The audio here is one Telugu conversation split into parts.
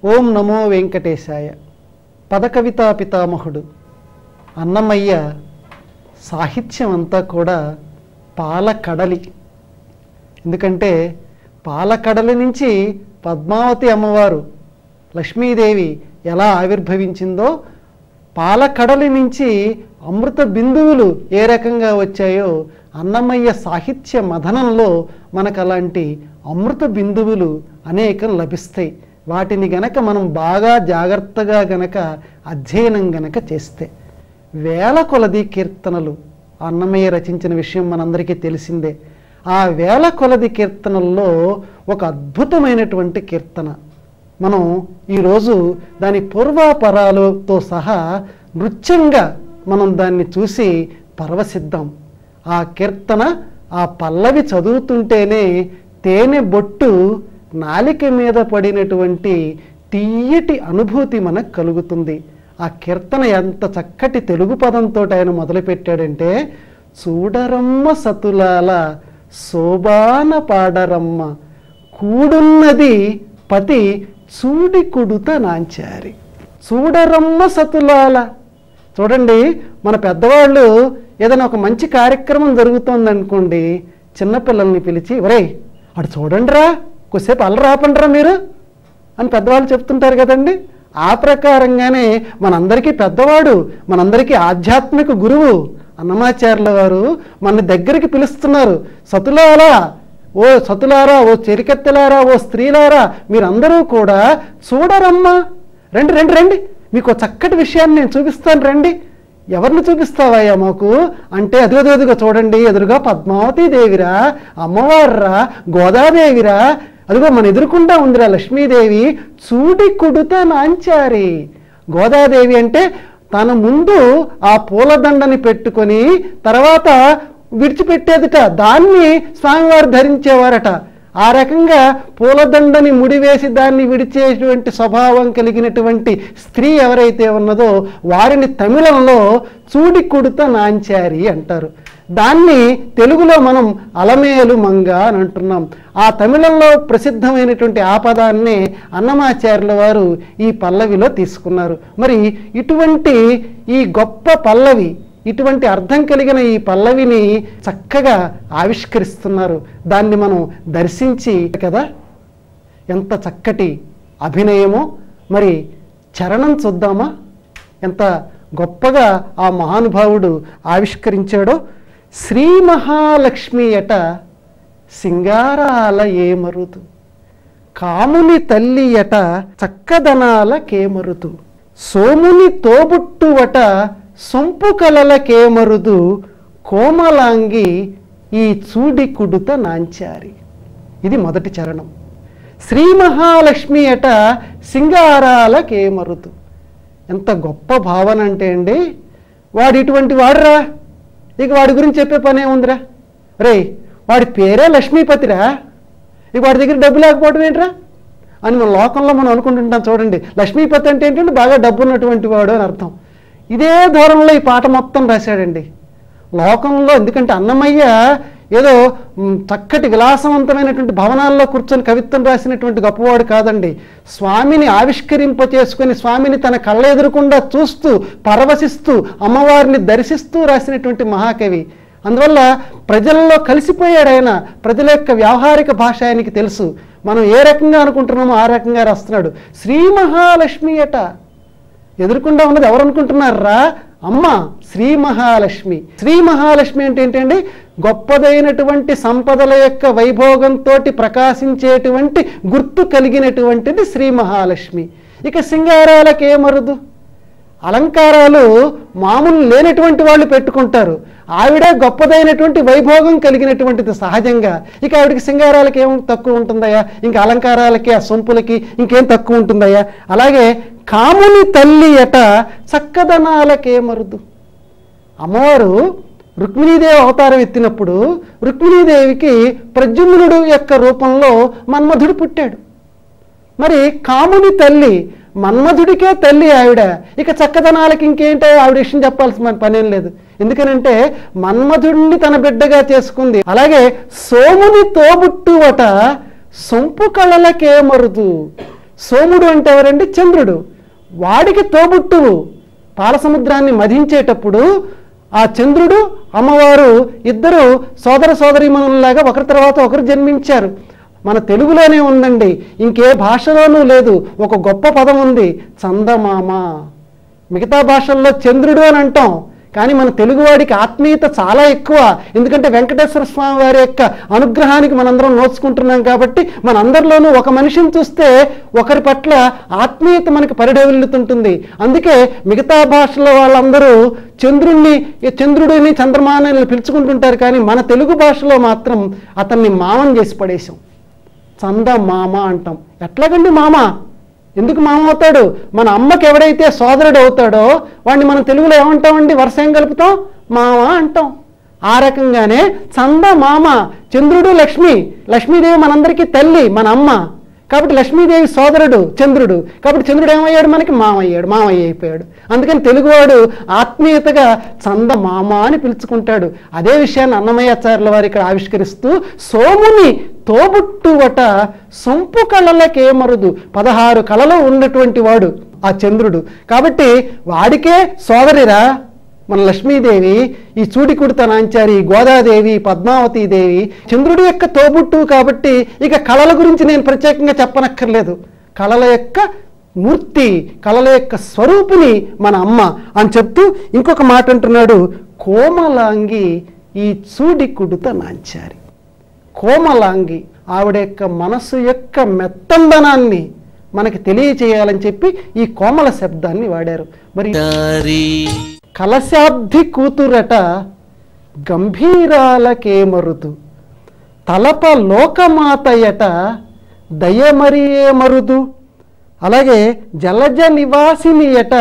ఓం నమో వెంకటేశాయ. పదకవితా పితామహుడు అన్నమయ్య సాహిత్యం అంతా కూడా పాలకడలి. ఎందుకంటే పాలకడలి నుంచి పద్మావతి అమ్మవారు లక్ష్మీదేవి ఎలా ఆవిర్భవించిందో, పాలకడలి నుంచి అమృత బిందువులు ఏ రకంగా వచ్చాయో అన్నమయ్య సాహిత్య మథనంలో మనకు అలాంటి అమృత బిందువులు అనేకం లభిస్తాయి. వాటిని గనక మనం బాగా జాగ్రత్తగా గనక అధ్యయనం గనక చేస్తే వేల కొలది కీర్తనలు అన్నమయ్య రచించిన విషయం మనందరికీ తెలిసిందే. ఆ వేల కొలది కీర్తనల్లో ఒక అద్భుతమైనటువంటి కీర్తన మనం ఈరోజు దాని పూర్వాపరాలతో సహా నృత్యంగా మనం దాన్ని చూసి పరవశిద్దాం. ఆ కీర్తన ఆ పల్లవి చదువుతుంటేనే తేనె బొట్టు నాలిక మీద పడినటువంటి తీయటి అనుభూతి మనకు కలుగుతుంది. ఆ కీర్తన ఎంత చక్కటి తెలుగు పదంతో ఆయన మొదలుపెట్టాడంటే, చూడరమ్మ సతులాల శోభాన పాడరమ్మ కూడున్నది పతి చూడి కుడుత నాంచారి. చూడరమ్మ సతులాల. చూడండి, మన పెద్దవాళ్ళు ఏదైనా ఒక మంచి కార్యక్రమం జరుగుతోందనుకోండి, చిన్నపిల్లల్ని పిలిచి ఒరేయ్ అటు చూడండిరా, కొద్దిసేపు అల్లరాపండిరా మీరు అని పెద్దవాళ్ళు చెప్తుంటారు కదండి. ఆ ప్రకారంగానే మనందరికీ పెద్దవాడు, మనందరికీ ఆధ్యాత్మిక గురువు అన్నమాచార్యుల వారు మన దగ్గరికి పిలుస్తున్నారు. సతులారా, ఓ సతులారా, ఓ చెరికెత్తలారా, ఓ స్త్రీలారా, మీరందరూ కూడా చూడరమ్మా, రండి రండి రండి, మీకు చక్కటి విషయాన్ని నేను చూపిస్తాను రండి. ఎవరిని చూపిస్తావయ్యా మాకు అంటే, అదిగో చూడండి, ఎదురుగా పద్మావతి దేవిరా, అమ్మవారురా, గోదాదేవిరా, అదిగో మన ఎదురుకుండా ఉందిరా లక్ష్మీదేవి, చూడి కుడుత నాంచారి. గోదాదేవి అంటే తన ముందు ఆ పూలదండని పెట్టుకొని తర్వాత విడిచిపెట్టేదిట, దాన్ని స్వామివారు ధరించేవారట. ఆ రకంగా పూలదండని ముడివేసి దాన్ని విడిచేటువంటి స్వభావం కలిగినటువంటి స్త్రీ ఎవరైతే ఉన్నదో వారిని తమిళంలో చూడి కుడుత నాంచారి అంటారు. దాన్ని తెలుగులో మనం అలమేలు మంగ అని అంటున్నాం. ఆ తమిళంలో ప్రసిద్ధమైనటువంటి ఆ పదాన్నే అన్నమాచార్యుల వారు ఈ పల్లవిలో తీసుకున్నారు. మరి ఇటువంటి ఈ గొప్ప పల్లవి, ఇటువంటి అర్థం కలిగిన ఈ పల్లవిని చక్కగా ఆవిష్కరిస్తున్నారు. దాన్ని మనం దర్శించి కదా, ఎంత చక్కటి అభినయమో. మరి చరణం చూద్దామా, ఎంత గొప్పగా ఆ మహానుభావుడు ఆవిష్కరించాడో. శ్రీ మహాలక్ష్మి అట సింగారాల ఏమరుతు, కాముని తల్లి అట చక్కదనాల కేమరుతు, సోముని తోబుట్టువట సొంపు కలలకేమరుదు, కోమలాంగి ఈ చూడి కుడుత నాంచారి. ఇది మొదటి చరణం. శ్రీ మహాలక్ష్మి అట సింగారాలకేమరుదు. ఎంత గొప్ప భావన అంటే అండి, వాడు ఇటువంటి వాడురా, ఇక వాడి గురించి చెప్పే పనే ఉందిరా, రే వాడి పేరే లక్ష్మీపతిరా, ఇక వాడి దగ్గర డబ్బు లేకపోవడం ఏంట్రా అని మన లోకంలో మనం అనుకుంటుంటాం. చూడండి, లక్ష్మీపతి అంటే ఏంటంటే బాగా డబ్బు ఉన్నటువంటి వాడు అని అర్థం. ఇదే ధోరణిలో ఈ పాట మొత్తం రాశాడండి లోకంలో. ఎందుకంటే అన్నమయ్య ఏదో చక్కటి విలాసవంతమైనటువంటి భవనాల్లో కూర్చొని కవిత్వం రాసినటువంటి గొప్పవాడు కాదండి. స్వామిని ఆవిష్కరింపచేసుకొని స్వామిని తన కళ్ళ ఎదురకుండా చూస్తూ పరవశిస్తూ అమ్మవారిని దర్శిస్తూ రాసినటువంటి మహాకవి. అందువల్ల ప్రజల్లో కలిసిపోయాడు ఆయన. ప్రజల యొక్క వ్యావహారిక భాష ఆయనకి తెలుసు. మనం ఏ రకంగా అనుకుంటున్నామో ఆ రకంగా రాస్తున్నాడు. శ్రీ మహాలక్ష్మి అట, ఎదురుకుండా ఉన్నది ఎవరు అనుకుంటున్నారా? అమ్మ శ్రీ మహాలక్ష్మి. శ్రీ మహాలక్ష్మి అంటే ఏంటండి? గొప్పదైనటువంటి సంపదల యొక్క వైభోగంతో ప్రకాశించేటువంటి గుర్తు కలిగినటువంటిది శ్రీ మహాలక్ష్మి. ఇక సింగారాలకేమరుదు, అలంకారాలు మామూలు లేనటువంటి వాళ్ళు పెట్టుకుంటారు. ఆవిడ గొప్పదైనటువంటి వైభోగం కలిగినటువంటిది సహజంగా. ఇక ఆవిడకి సింగారాలకి ఏం తక్కువ ఉంటుందయ్యా, ఇంకా అలంకారాలకి ఆ సొంపులకి ఇంకేం తక్కువ ఉంటుందయ్యా. అలాగే కాముని తల్లి అట చక్కదనాలకేమరుదు. అమ్మవారు రుక్మిణీదేవి అవతారం ఎత్తినప్పుడు రుక్మిణీదేవికి ప్రద్యుమ్నుడు యొక్క రూపంలో మన్మధుడు పుట్టాడు. మరి కాముని తల్లి, మన్మధుడికే తల్లి ఆవిడ, ఇక చక్కదనాలకి ఇంకేంటో ఆవిడ విషయం చెప్పాల్సిన పనేం లేదు. ఎందుకనంటే మన్మధుడిని తన బిడ్డగా చేసుకుంది. అలాగే సోముని తోబుట్టువట సొంపు కళలకేమరుదు. సోముడు అంటే ఎవరండి? చంద్రుడు. వాడికి తోబుట్టువు. పాలసముద్రాన్ని మధించేటప్పుడు ఆ చంద్రుడు అమ్మవారు ఇద్దరు సోదర సోదరీమణుల్లాగా ఒకరి తర్వాత ఒకరు జన్మించారు. మన తెలుగులోనే ఉందండి, ఇంకే భాషలోనూ లేదు. ఒక గొప్ప పదం ఉంది, చందమామ. మిగతా భాషల్లో చంద్రుడు అని అంటాం, కానీ మన తెలుగువాడికి ఆత్మీయత చాలా ఎక్కువ. ఎందుకంటే వెంకటేశ్వర స్వామి వారి యొక్క అనుగ్రహానికి మనందరం నోచుకుంటున్నాం కాబట్టి మనందరిలోనూ ఒక మనిషిని చూస్తే ఒకరి పట్ల ఆత్మీయత మనకి పరిఢవిల్లుతుంటుంది. అందుకే మిగతా భాషలో వాళ్ళందరూ చంద్రుడిని చంద్రమానని పిలుచుకుంటుంటారు, కానీ మన తెలుగు భాషలో మాత్రం అతన్ని మామని చేసి పడేశాం. చందమామ అంటాం. ఎట్లాగండి మామ? ఎందుకు మామ అవుతాడు? మన అమ్మకి ఎవడైతే సోదరుడు అవుతాడో వాడిని మనం తెలుగులో ఏమంటామండి? వరుస ఏం కలుపుతాం? మామ అంటాం. ఆ రకంగానే చందమామ. చంద్రుడు లక్ష్మి, లక్ష్మీదేవి మనందరికీ తల్లి, మన అమ్మ. కాబట్టి లక్ష్మీదేవి సోదరుడు చంద్రుడు. కాబట్టి చంద్రుడు ఏమయ్యాడు? మనకి మామయ్యాడు, మామయ్య అయిపోయాడు. అందుకని తెలుగువాడు ఆత్మీయతగా చందమామ అని పిలుచుకుంటాడు. అదే విషయాన్ని అన్నమయ్యాచార్యుల వారు ఇక్కడ ఆవిష్కరిస్తూ, సోముని తోబుట్టువట సొంపు కళలకేమరుదు. 16 కళలు ఉన్నటువంటి వాడు ఆ చంద్రుడు. కాబట్టి వాడికే సోదరిరా మన లక్ష్మీదేవి, ఈ చూడికుడుత నాంచారి, గోదాదేవి, పద్మావతీదేవి చంద్రుడి యొక్క తోబుట్టు. కాబట్టి ఇక కళల గురించి నేను ప్రత్యేకంగా చెప్పనక్కర్లేదు. కళల యొక్క మూర్తి, కళల యొక్క స్వరూపిణి మన అమ్మ అని చెప్తూ ఇంకొక మాట అంటున్నాడు, కోమలాంగి ఈ చూడికుడుత నాంచారి. కోమలాంగి, ఆవిడ యొక్క మనసు యొక్క మెత్తందనాన్ని మనకి తెలియచేయాలని చెప్పి ఈ కోమల శబ్దాన్ని వాడారు. మరి కలశాబ్ది కూతురట గంభీరాలకేమరుదు, తలప లోకమాతయట దయమరియే మరుదు, అలాగే జలజ నివాసినియట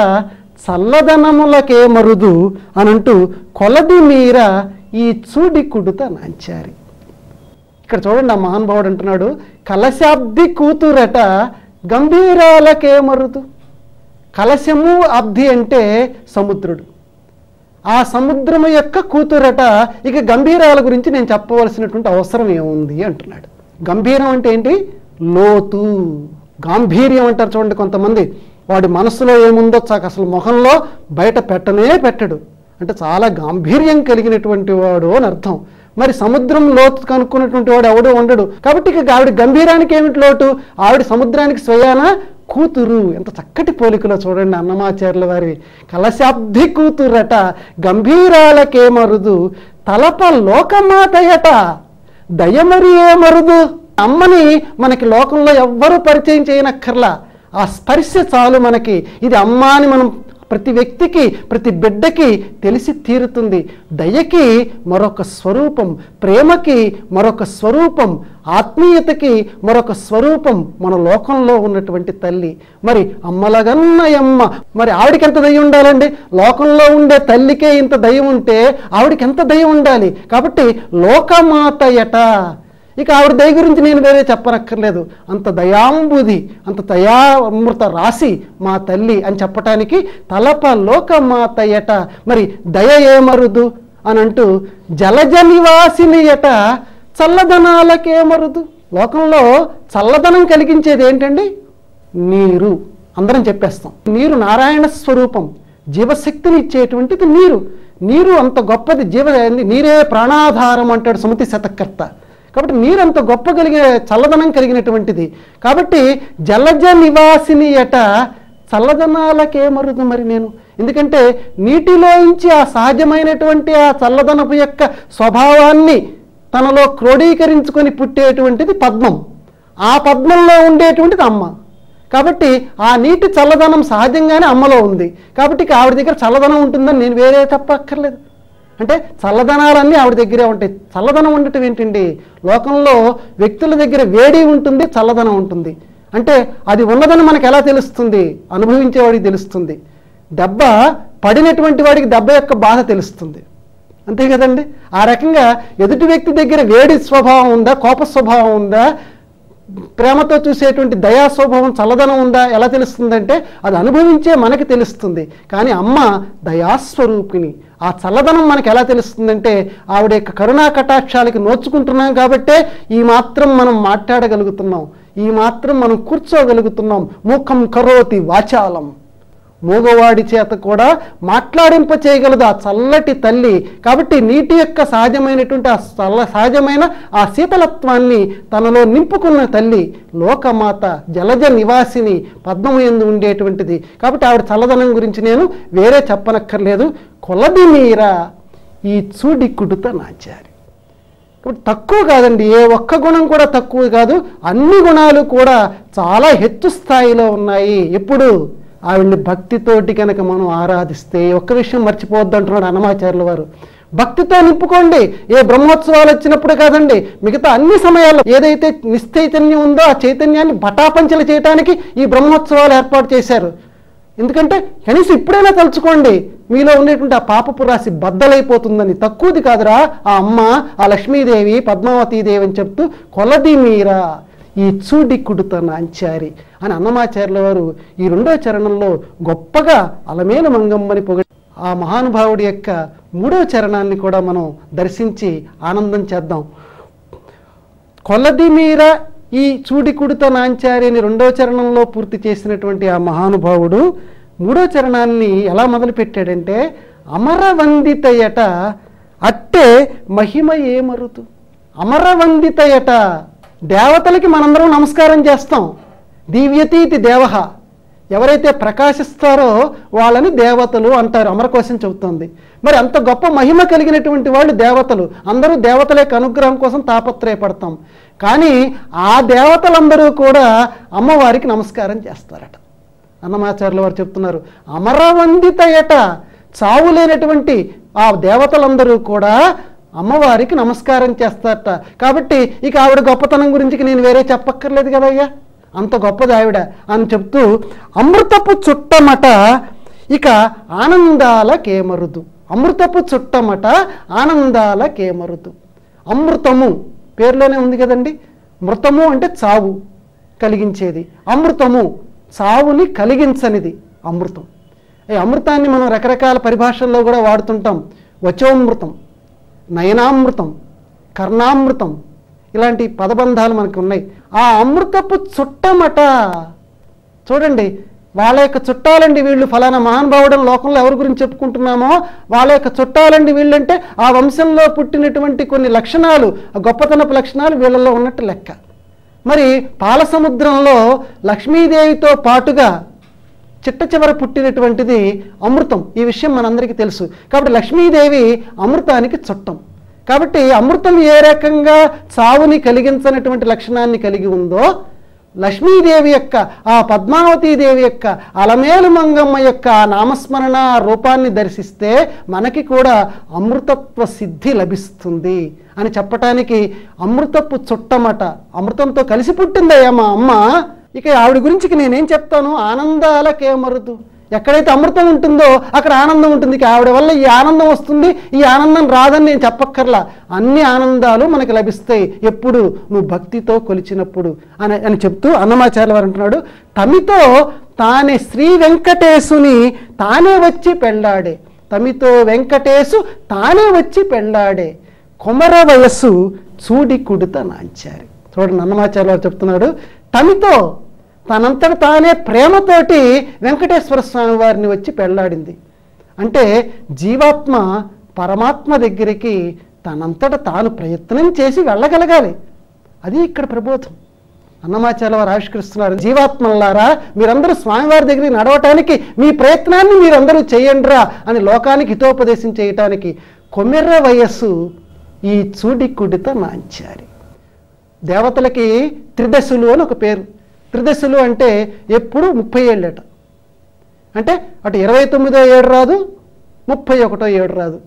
చల్లదనములకే మరుదు అనంటూ కొలది మీర ఈ చూడికుడుత నాంచారి. ఇక్కడ చూడండి, ఆ మహానుభావుడు అంటున్నాడు, కలశాబ్ది కూతురట గంభీరాలకే మరుదు. కలశము అబ్ది అంటే సముద్రుడు. ఆ సముద్రము యొక్క కూతురట. ఇక గంభీరాల గురించి నేను చెప్పవలసినటువంటి అవసరం ఏముంది అంటున్నాడు. గంభీరం అంటే ఏంటి? లోతు. గాంభీర్యం అంటారు చూడండి కొంతమంది. వాడి మనసులో ఏముందో అసలు ముఖంలో బయట పెట్టడు. అంటే చాలా గాంభీర్యం కలిగినటువంటి వాడు అని అర్థం. మరి సముద్రం లోతు కనుక్కున్నటువంటి వాడు ఎవడో ఉండడు. కాబట్టి ఇక ఆవిడ గంభీరానికి ఏమిటి లోటు? ఆవిడ సముద్రానికి స్వయాన కూతురు. ఎంత చక్కటి పోలికలో చూడండి అన్నమాచార్యుల వారి. కలశాబ్ది కూతురట గంభీరాలకే మరుదు, తలప లోకమాతయట దయమరి ఏ మరుదు. అమ్మని మనకి లోకంలో ఎవ్వరూ పరిచయం చేయనక్కర్లా, ఆ స్పర్శ చాలు మనకి. ఇది అమ్మ అని మనం ప్రతి వ్యక్తికి, ప్రతి బిడ్డకి తెలిసి తీరుతుంది. దయకి మరొక స్వరూపం, ప్రేమకి మరొక స్వరూపం, ఆత్మీయతకి మరొక స్వరూపం మన లోకంలో ఉన్నటువంటి తల్లి. మరి అమ్మలగన్నయమ్మ, మరి ఆవిడికి ఎంత దయ ఉండాలండి? లోకంలో ఉండే తల్లికే ఇంత దయ ఉంటే ఆవిడికి ఎంత దయ ఉండాలి? కాబట్టి లోకమాతయట. ఇక ఆవిడ దయ గురించి నేను వేరే చెప్పనక్కర్లేదు. అంత దయాంబుది, అంత దయామృత రాసి మా తల్లి అని చెప్పటానికి తలప లోకమాతయట. మరి దయ ఏమరుదు అని అంటూ జలజ నివాసినియట చల్లదనాలకేమరుదు. లోకంలో చల్లదనం కలిగించేది ఏంటండి? నీరు. అందరం చెప్పేస్తాం. నీరు నారాయణ స్వరూపం, జీవశక్తిని ఇచ్చేటువంటిది నీరు. నీరు అంత గొప్పది. నీరే ప్రాణాధారం అంటాడు సుమతి శతకర్త. కాబట్టి నీరు అంత గొప్ప చల్లదనం కలిగినటువంటిది. కాబట్టి జలజ నివాసినియట చల్లదనాలకేమరుదు. మరి నేను ఎందుకంటే నీటిలోంచి ఆ సహజమైనటువంటి ఆ చల్లదనపు యొక్క స్వభావాన్ని తనలో క్రోడీకరించుకొని పుట్టేటువంటిది పద్మం. ఆ పద్మంలో ఉండేటువంటిది అమ్మ. కాబట్టి ఆ నీటి చల్లదనం సహజంగానే అమ్మలో ఉంది. కాబట్టి ఆవిడ దగ్గర చల్లదనం ఉంటుందని నేను వేరే చెప్పక్కర్లేదు. అంటే చల్లదనాలన్నీ ఆవిడ దగ్గరే ఉంటాయి. చల్లదనం ఉండటం ఏంటండి? లోకంలో వ్యక్తుల దగ్గర వేడి ఉంటుంది, చల్లదనం ఉంటుంది. అంటే అది ఉన్నదని మనకు ఎలా తెలుస్తుంది? అనుభవించేవాడికి తెలుస్తుంది. దెబ్బ పడినటువంటి వాడికి దెబ్బ యొక్క బాధ తెలుస్తుంది. అంతే కదండి? ఆ రకంగా ఎదుటి వ్యక్తి దగ్గర వేడి స్వభావం ఉందా, కోప స్వభావం ఉందా, ప్రేమతో చూసేటువంటి దయా స్వభావం, చల్లదనం ఉందా ఎలా తెలుస్తుందంటే అది అనుభవించే మనకి తెలుస్తుంది. కానీ అమ్మ దయాస్వరూపిణి. ఆ చల్లదనం మనకి ఎలా తెలుస్తుందంటే ఆవిడ యొక్క కరుణా కటాక్షాలకి నోచుకుంటున్నాం కాబట్టే ఈ మాత్రం మనం మాట్లాడగలుగుతున్నాం. ఈ మాత్రం మనం కూర్చోగలుగుతున్నాం. మూకం కరోతి వాచాలం, మూగవాడి చేత కూడా మాట్లాడింప చేయగలదు ఆ చల్లటి తల్లి. కాబట్టి నీటి యొక్క సహజమైనటువంటి సహజమైన ఆ శీతలత్వాన్ని తనలో నింపుకున్న తల్లి లోకమాత, జలజ నివాసిని, పద్మము యందు ఉండేటువంటిది. కాబట్టి ఆవిడ చల్లదనం గురించి నేను వేరే చెప్పనక్కర్లేదు. కొలది మీర ఈ చూడి కుడుత నాచారి. కాబట్టి తక్కువ కాదండి, ఏ ఒక్క గుణం కూడా తక్కువ కాదు, అన్ని గుణాలు కూడా చాలా హెచ్చు స్థాయిలో ఉన్నాయి. ఎప్పుడు ఆవిడ్ని భక్తితోటి కనుక మనం ఆరాధిస్తే. ఒక్క విషయం మర్చిపోవద్దు అంటున్నాడు అన్నమాచార్యుల వారు. భక్తితో నింపుకోండి. ఏ బ్రహ్మోత్సవాలు వచ్చినప్పుడు కాదండి, మిగతా అన్ని సమయాల్లో ఏదైతే నిశ్చైతన్యం ఉందో ఆ చైతన్యాన్ని బటాపంచలు చేయడానికి ఈ బ్రహ్మోత్సవాలు ఏర్పాటు చేశారు. ఎందుకంటే కనీసం ఇప్పుడైనా తలుచుకోండి, మీలో ఉండేటువంటి ఆ పాపపు రాశి బద్దలైపోతుందని. తక్కువది కాదురా ఆ అమ్మ, ఆ లక్ష్మీదేవి, పద్మావతీదేవి అని చెప్తూ కొలది మీరా ఈ చూడి కుడుత నాంచారి అని అన్నమాచార్యుల వారు ఈ 2వ చరణంలో గొప్పగా అలమేలు మంగమ్మని పొగ. ఆ మహానుభావుడి యొక్క 3వ చరణాన్ని కూడా మనం దర్శించి ఆనందం చేద్దాం. కొలది మీర ఈ చూడి కుడుత నాంచారి అని 2వ చరణంలో పూర్తి చేసినటువంటి ఆ మహానుభావుడు 3వ చరణాన్ని ఎలా మొదలుపెట్టాడంటే, అమరవందితయట అట్టే మహిమ ఏమరుతు. అమరవందితయట, దేవతలకి మనందరం నమస్కారం చేస్తాం. దివ్యతీతి దేవహ, ఎవరైతే ప్రకాశిస్తారో వాళ్ళని దేవతలు అంటారు, అమరకోశం చెబుతోంది. మరి అంత గొప్ప మహిమ కలిగినటువంటి వాళ్ళు దేవతలు. అందరూ దేవతల యొక్క అనుగ్రహం కోసం తాపత్రయపడతాం. కానీ ఆ దేవతలందరూ కూడా అమ్మవారికి నమస్కారం చేస్తారట. అన్నమాచార్యుల వారు చెప్తున్నారు, అమరవందితయట, చావు లేనటువంటి ఆ దేవతలందరూ కూడా అమ్మవారికి నమస్కారం చేస్తారట. కాబట్టి ఇక ఆవిడ గొప్పతనం గురించి నేను వేరే చెప్పక్కర్లేదు కదయ్యా, అంత గొప్పది ఆవిడ అని చెప్తూ, అమృతపు చుట్టమట ఇక ఆనందాల కేమరుదు. అమృతపు చుట్టమట ఆనందాల కేమరుదు. అమృతము పేరులోనే ఉంది కదండి. మృతము అంటే చావు కలిగించేది, అమృతము చావుని కలిగించనిది అమృతం. ఈ అమృతాన్ని మనం రకరకాల పరిభాషల్లో కూడా వాడుతుంటాం. వచోమృతం, నయనామృతం, కర్ణామృతం, ఇలాంటి పదబంధాలు మనకు ఉన్నాయి. ఆ అమృతపు చుట్టమట, చూడండి వాళ్ళ యొక్క చుట్టాలండి వీళ్ళు, ఫలానా మహానుభావుడు లోకంలో ఎవరి గురించి చెప్పుకుంటున్నామో వాళ్ళ యొక్క చుట్టాలండి వీళ్ళంటే ఆ వంశంలో పుట్టినటువంటి కొన్ని లక్షణాలు, ఆ గొప్పతనపు లక్షణాలు వీళ్ళలో ఉన్నట్టు లెక్క. మరి పాల సముద్రంలో లక్ష్మీదేవితో పాటుగా చిట్ట చివర పుట్టినటువంటిది అమృతం. ఈ విషయం మనందరికీ తెలుసు. కాబట్టి లక్ష్మీదేవి అమృతానికి చుట్టం. కాబట్టి అమృతం ఏ రకంగా చావుని కలిగించనటువంటి లక్షణాన్ని కలిగి ఉందో, లక్ష్మీదేవి యొక్క ఆ పద్మావతీదేవి యొక్క అలమేలు మంగమ్మ యొక్క నామస్మరణ రూపాన్ని దర్శిస్తే మనకి కూడా అమృతత్వ సిద్ధి లభిస్తుంది అని చెప్పటానికి అమృతపు చుట్టమట, అమృతంతో కలిసి పుట్టిందయ్యా మా అమ్మ. ఇక ఆవిడ గురించి నేనేం చెప్తాను, ఆనందాలకేమరుదు. ఎక్కడైతే అమృతం ఉంటుందో అక్కడ ఆనందం ఉంటుంది. ఇక ఆవిడ వల్ల ఈ ఆనందం వస్తుంది, ఈ ఆనందం రాదని నేను చెప్పక్కర్లా. అన్ని ఆనందాలు మనకి లభిస్తాయి ఎప్పుడు నువ్వు భక్తితో కొలిచినప్పుడు అని చెప్తూ అన్నమాచార్యుల వారు అంటున్నాడు, తమితో తానే శ్రీ వెంకటేశుని తానే వచ్చి పెళ్ళాడే. తమితో వెంకటేశు తానే వచ్చి పెళ్ళాడే, కొమర వయస్సు చూడి కుడుత నాంచారి. చూడండి అన్నమాచార్యుల వారు చెప్తున్నాడు, తమితో తనంతట తానే ప్రేమతోటి వెంకటేశ్వర స్వామి వారిని వచ్చి పెళ్ళాడింది. అంటే జీవాత్మ పరమాత్మ దగ్గరికి తనంతట తాను ప్రయత్నం చేసి వెళ్ళగలగాలి. అది ఇక్కడ ప్రబోధం. అన్నమాచార్యుల వారు ఆవిష్కరిస్తున్నారు, జీవాత్మలారా మీరందరూ స్వామివారి దగ్గరికి నడవటానికి మీ ప్రయత్నాన్ని మీరందరూ చేయండిరా అని లోకానికి హితోపదేశం చేయటానికి కొమెర్ర వయస్సు ఈ చూడి కుడిత నాంచారి. దేవతలకి త్రిదశులు అని ఒక పేరు. త్రిదశులు అంటే ఎప్పుడు 30 ఏళ్ళట. అంటే అటు 29వ ఏడు రాదు, 31వ ఏడు రాదు,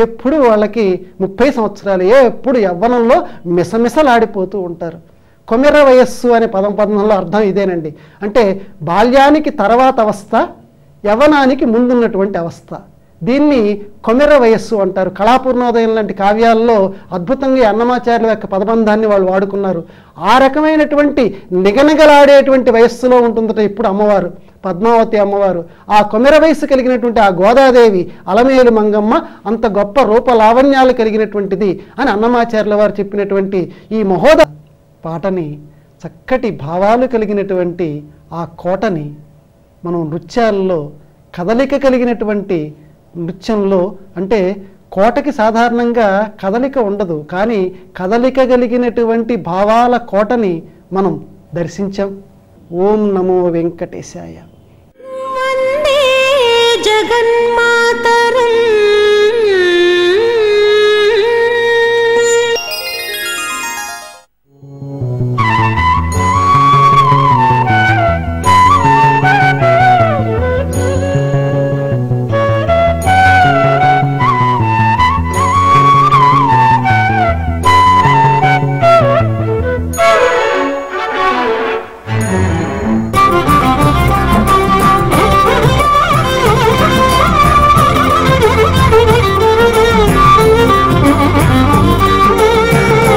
ఎప్పుడు వాళ్ళకి 30 సంవత్సరాలు. ఎప్పుడు యవ్వనంలో మిసమిసలాడిపోతూ ఉంటారు. కొమెర వయస్సు అనే పదంలో అర్థం ఇదేనండి. అంటే బాల్యానికి తర్వాత అవస్థ, యవ్వనానికి ముందున్నటువంటి అవస్థ. దీన్ని కొమెర వయస్సు అంటారు. కళాపూర్ణోదయం లాంటి కావ్యాల్లో అద్భుతంగా అన్నమాచార్యుల యొక్క పదబంధాన్ని వాళ్ళు వాడుకున్నారు. ఆ రకమైనటువంటి నిగనగలాడేటువంటి వయస్సులో ఉంటుందట ఇప్పుడు అమ్మవారు, పద్మావతి అమ్మవారు. ఆ కొమెర వయస్సు కలిగినటువంటి ఆ గోదాదేవి అలమేలు మంగమ్మ అంత గొప్ప రూప లావణ్యాలు కలిగినటువంటిది అని అన్నమాచార్యుల వారు చెప్పినటువంటి ఈ మహోద పాటని చక్కటి భావాలు కలిగినటువంటి ఆ కోటని మనం నృత్యాల్లో కదలిక కలిగినటువంటి నృత్యంలో, అంటే కోటకి సాధారణంగా కదలిక ఉండదు, కానీ కదలిక కలిగినటువంటి భావాల కోటని మనం దర్శించాం. ఓం నమో వెంకటేశాయ. వందే జగన్మా